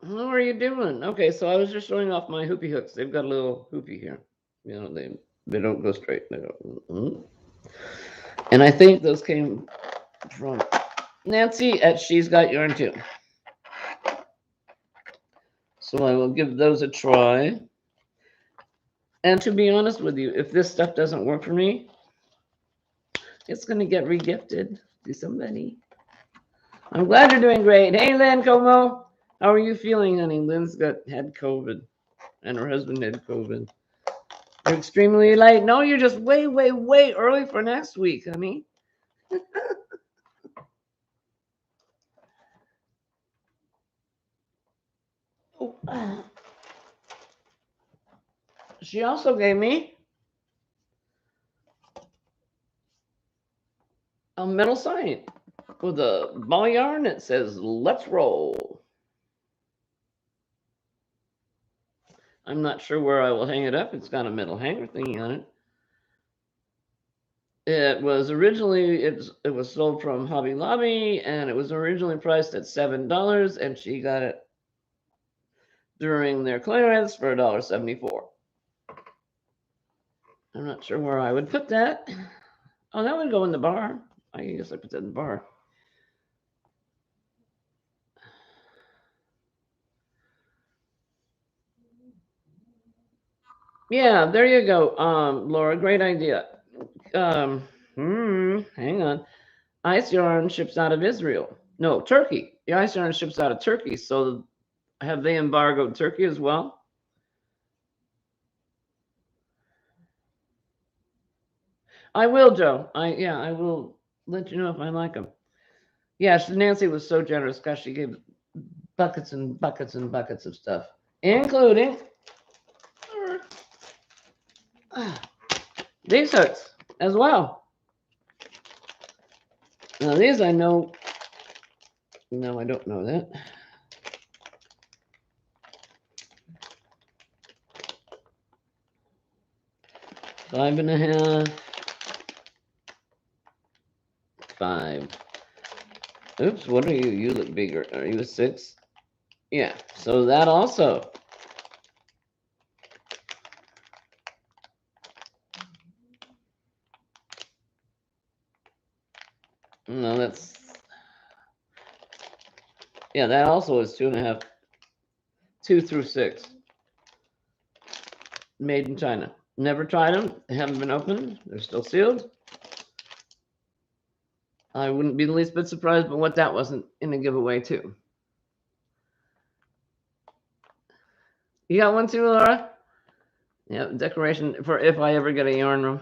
How are you doing? Okay, so I was just showing off my hoopy hooks. They've got a little hoopy here. You know, they don't go straight. They don't. And I think those came from Nancy at She's Got Yarn Too. So I will give those a try. And to be honest with you, if this stuff doesn't work for me, it's going to get regifted to somebody. I'm glad you're doing great. Hey, Lynn Como. How are you feeling, honey? Lynn's had COVID, and her husband had COVID. You're extremely late. No, you're just way, way, way early for next week, honey. She also gave me a metal sign with a ball yarn that says "Let's roll." I'm not sure where I will hang it up. It's got a metal hanger thingy on it. It was originally it was sold from Hobby Lobby, and it was originally priced at $7, and she got it during their clearance for $1.74. I'm not sure where I would put that. Oh, that would go in the bar. I guess I put that in the bar. Yeah, there you go, Laura. Great idea. Hang on. Ice yarn ships out of Israel. No, Turkey. The ice yarn ships out of Turkey. So have they embargoed Turkey as well? I will, Joe. I will let you know if I like them. Yes, Nancy was so generous because she gave buckets and buckets and buckets of stuff, including these hooks as well. Now these I know. No, I don't know that. Five and a half. 5. Oops, what are you? You look bigger. Are you a 6? Yeah, so that also. No, that's. Yeah, that also is 2.5. 2 through 6. Made in China. Never tried them. They haven't been opened. They're still sealed. I wouldn't be the least bit surprised, but what that wasn't in a giveaway too. You got one too, Laura? Yeah, decoration for if I ever get a yarn room.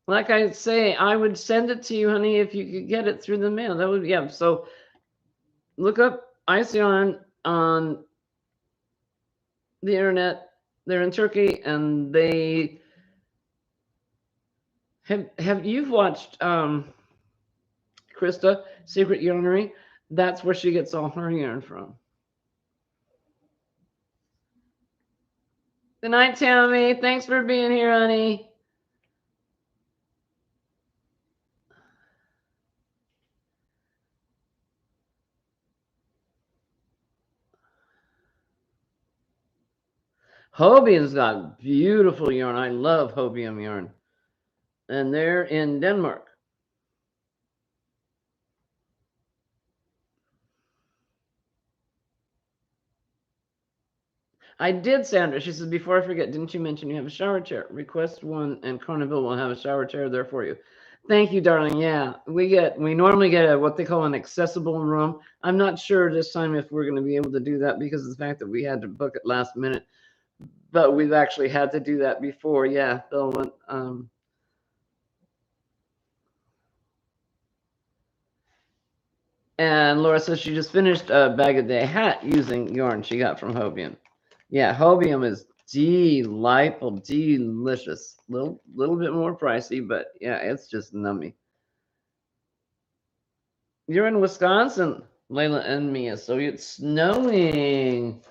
Like I say, I would send it to you, honey, if you could get it through the mail. That would, yeah. So look up Ice Yarn on the internet. They're in Turkey, and they have you've watched Krista Secret Yarnery? That's where she gets all her yarn from. Good night, Tammy. Thanks for being here, honey. Hobium's got beautiful yarn. I love Hobium yarn. And they're in Denmark. I did, Sandra. She says, before I forget, didn't you mention you have a shower chair? Request one, and Carnival will have a shower chair there for you. Thank you, darling. Yeah, we normally get what they call an accessible room. I'm not sure this time if we're going to be able to do that because of the fact that we had to book it last minute. But we've actually had to do that before. Yeah, they'll And Laura says she just finished a bag a day hat using yarn she got from Hobium. Yeah, Hobium is delightful, delicious. Little bit more pricey, but yeah, it's just nummy. You're in Wisconsin, Layla and Mia, so it's snowing.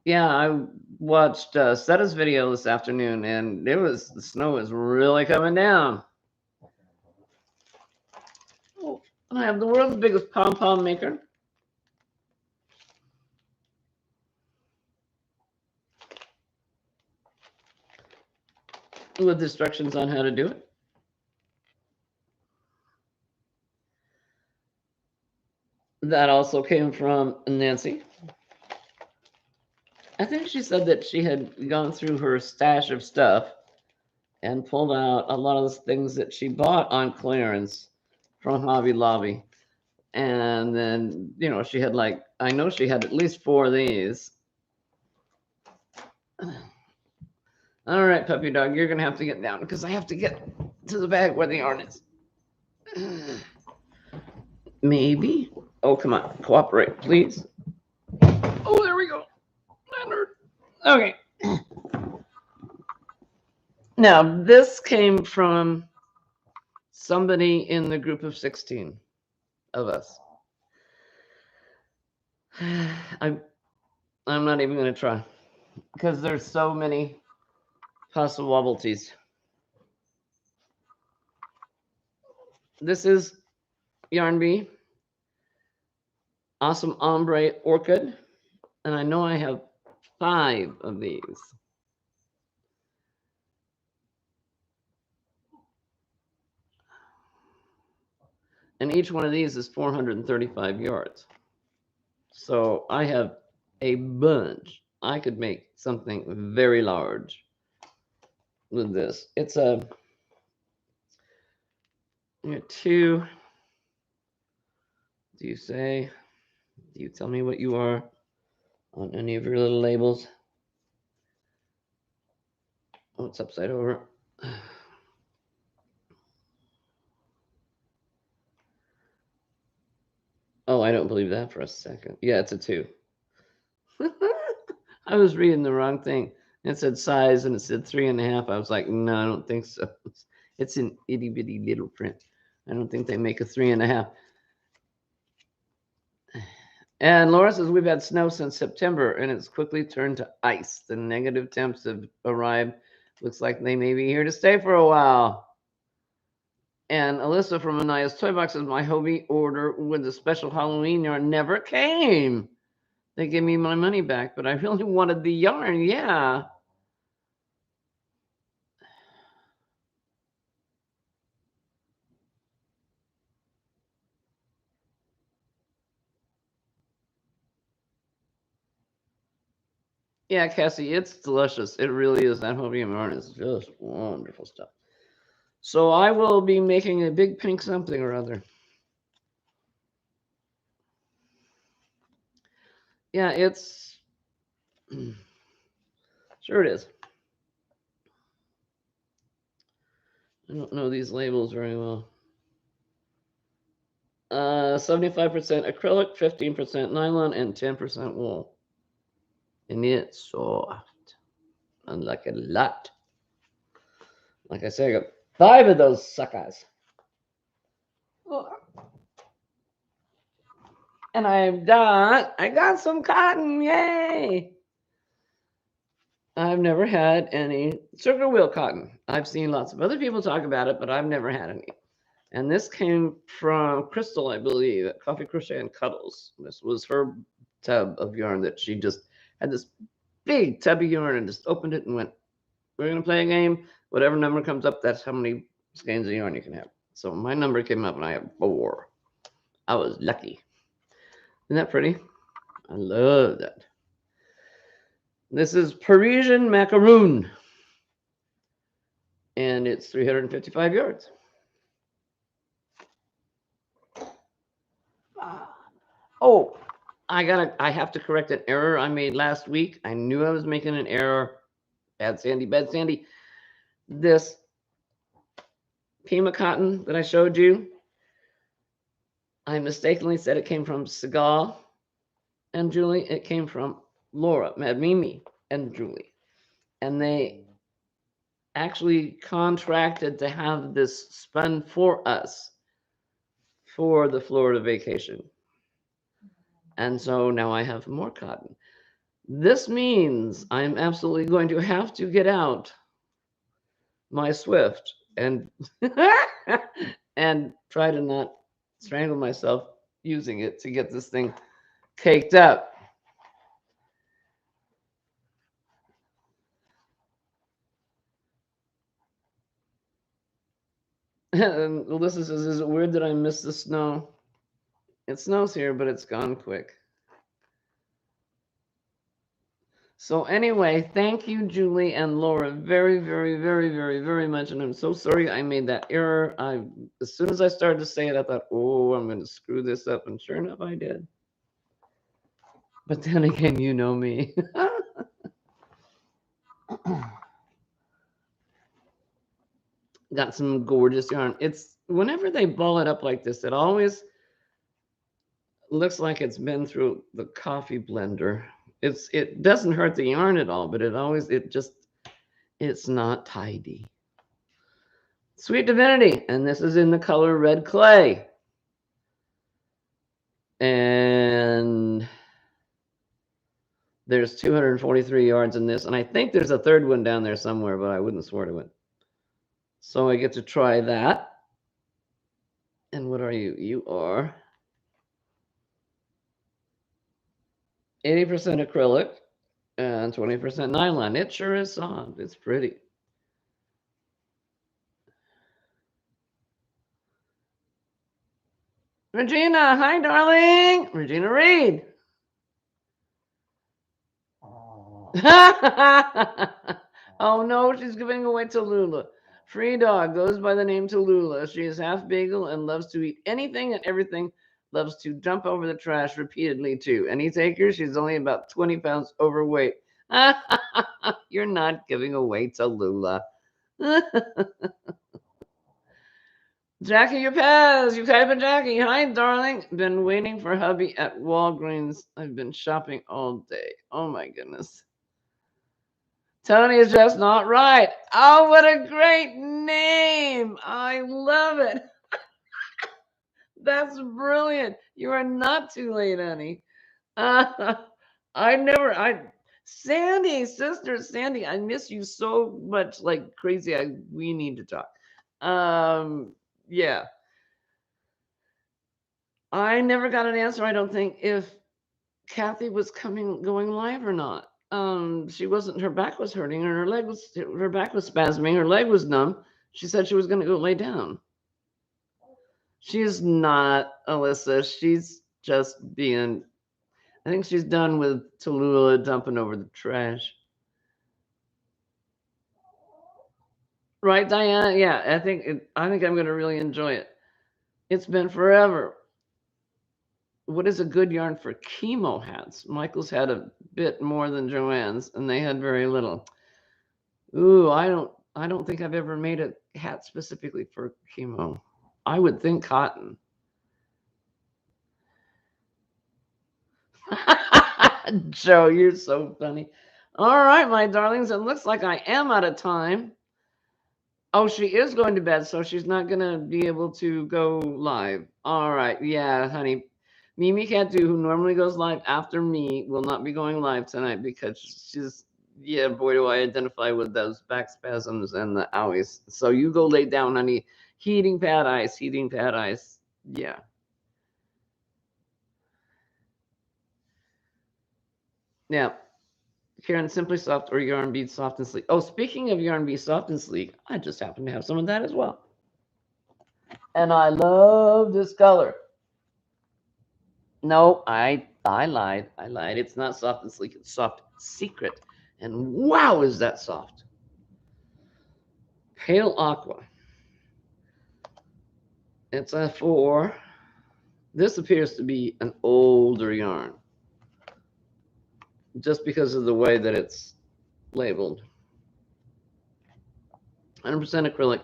Yeah, I watched Setta's video this afternoon, and the snow is really coming down. Oh, I have the world's biggest pom pom maker. With instructions on how to do it. That also came from Nancy. I think she said that she had gone through her stash of stuff and pulled out a lot of the things that she bought on clearance from Hobby Lobby. And then, she had I know she had at least 4 of these. All right, puppy dog, you're going to have to get down because I have to get to the bag where the yarn is. Maybe. Oh, come on. Cooperate, please. Oh, there we go. Leonard. Okay. Now, this came from somebody in the group of 16 of us. I'm not even going to try because there's so many possibilities. This is Yarn Bee, Awesome Ombre Orchid, and I know I have 5 of these. And each one of these is 435 yards. So I have a bunch. I could make something very large with this. It's a 2. Do you tell me what you are on any of your little labels? Oh, it's upside over. Oh, I don't believe that for a second. Yeah, it's a 2. I was reading the wrong thing. It said size and it said 3.5. I was like, no, I don't think so. It's an itty bitty little print. I don't think they make a 3.5. And Laura says we've had snow since September and it's quickly turned to ice. The negative temps have arrived. Looks like they may be here to stay for a while. And Alyssa from Anaya's Toy Box says my Hobie order with the special Halloween yarn never came. They gave me my money back, but I really wanted the yarn. Yeah. Yeah, Cassie, it's delicious. It really is. That Hobie yarn is just wonderful stuff. So I will be making a big pink something or other. Yeah, it's sure it is. don't know these labels very well. 75% acrylic, 15% nylon, and 10% wool. And it's soft. I like it a lot. Like I say, I got 5 of those suckers. And I got some cotton. Yay! I've never had any sugar wheel cotton. I've seen lots of other people talk about it, but I've never had any. And this came from Crystal, I believe, at Coffee Crochet and Cuddles. This was her tub of yarn that she just had this big tub of yarn and just opened it and went, we're going to play a game. Whatever number comes up, that's how many skeins of yarn you can have. So my number came up and I had 4. I was lucky. Isn't that pretty? I love that. This is Parisian macaroon. And it's 355 yards. Oh, I have to correct an error I made last week. I knew I was making an error. Bad Sandy. This Pima cotton that I showed you, I mistakenly said it came from Segal and Julie. It came from Laura, Mimi, and Julie. And they actually contracted to have this spun for us for the Florida vacation. And so now I have more cotton. This means I'm absolutely going to have to get out my Swift and and try to not strangle myself using it to get this thing caked up. And Alyssa says, is it weird that I miss the snow? It snows here, but it's gone quick. So anyway, thank you, Julie and Laura, very, very, very, very, very much. And I'm so sorry I made that error. As soon as I started to say it, I thought, oh, I'm going to screw this up. And sure enough, I did. But then again, you know me. Got some gorgeous yarn. It's whenever they ball it up like this, it always looks like it's been through the coffee blender. It doesn't hurt the yarn at all, but it's not tidy. Sweet Divinity, and this is in the color red clay. And there's 243 yards in this, and I think there's a third one down there somewhere, but I wouldn't swear to it. So I get to try that. And what are you? You are 80% acrylic and 20% nylon. It sure is soft. It's pretty. Regina, hi, darling. Regina Reed. Oh no, she's giving away Tallulah. Free dog goes by the name Tallulah. She is half bagel and loves to eat anything and everything. Loves to jump over the trash repeatedly too. Any takers? She's only about 20 pounds overweight. You're not giving away Tallulah. Jackie, you pass. You type in Jackie. Hi, darling. Been waiting for hubby at Walgreens. I've been shopping all day. Oh my goodness. Tony is just not right. Oh, what a great name. I love it. That's brilliant. You are not too late, honey. Sandy, sister Sandy, I miss you so much like crazy. We need to talk. Yeah. I never got an answer, I don't think, if Kathy was going live or not. She wasn't, her back was hurting and her back was spasming, her leg was numb. She said she was going to go lay down. She's not, Alyssa. She's just being, I think she's done with Tallulah dumping over the trash. Right, Diana? Yeah, I think I'm going to really enjoy it. It's been forever. What is a good yarn for chemo hats? Michael's had a bit more than Joanne's, and they had very little. Ooh, I don't. I don't think I've ever made a hat specifically for chemo. I would think cotton. Joe, you're so funny. All right, my darlings, it looks like I am out of time. Oh, she is going to bed, so she's not going to be able to go live. All right. Yeah, honey. Mimi Catu, who normally goes live after me, will not be going live tonight because she's, yeah, boy, do I identify with those back spasms and the owies. So you go lay down, honey. Heating pad ice, heating pad ice. Yeah. Yeah. Karen, Simply Soft or Yarn Bead Soft and Sleek. Oh, speaking of Yarn Bead Soft and Sleek, I just happen to have some of that as well. And I love this color. No, I lied. I lied. It's not Soft and Sleek. It's Soft Secret. And wow, is that soft. Pale Aqua. It's a 4. This appears to be an older yarn. Just because of the way that it's labeled. 100% acrylic.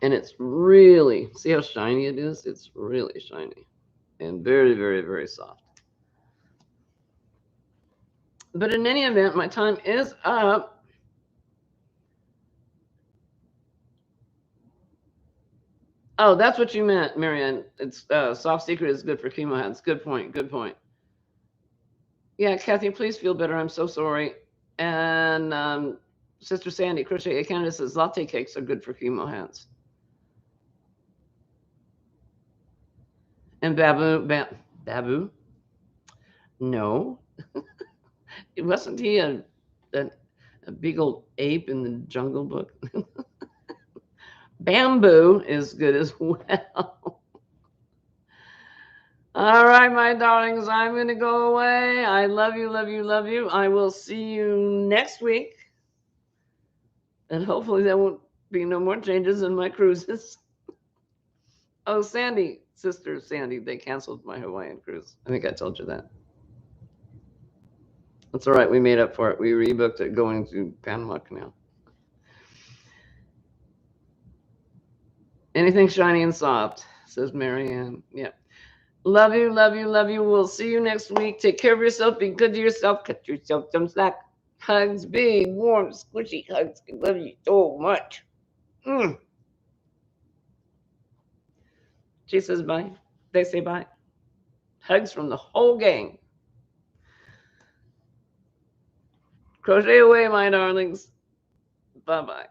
And it's really, see how shiny it is? It's really shiny. And very, very, very soft. But in any event, my time is up. Oh, that's what you meant, Marianne. It's Soft Secret is good for chemo hats. Good point. Good point. Yeah, Kathy, please feel better. I'm so sorry. And Sister Sandy, Crochet Canada says latte cakes are good for chemo hats. And Babu? No. Wasn't he a big old ape in the Jungle Book? Bamboo is good as well. All right, my darlings, I'm going to go away. I love you, love you, love you. I will see you next week. And hopefully there won't be no more changes in my cruises. Oh, Sandy, Sister Sandy, they canceled my Hawaiian cruise. I think I told you that. That's all right. We made up for it. We rebooked it going to Panama Canal. Anything shiny and soft, says Marianne. Yeah. Love you, love you, love you. We'll see you next week. Take care of yourself. Be good to yourself. Cut yourself some slack. Hugs, big, warm, squishy hugs. I love you so much. She says bye. They say bye. Hugs from the whole gang. Crochet away, my darlings. Bye-bye.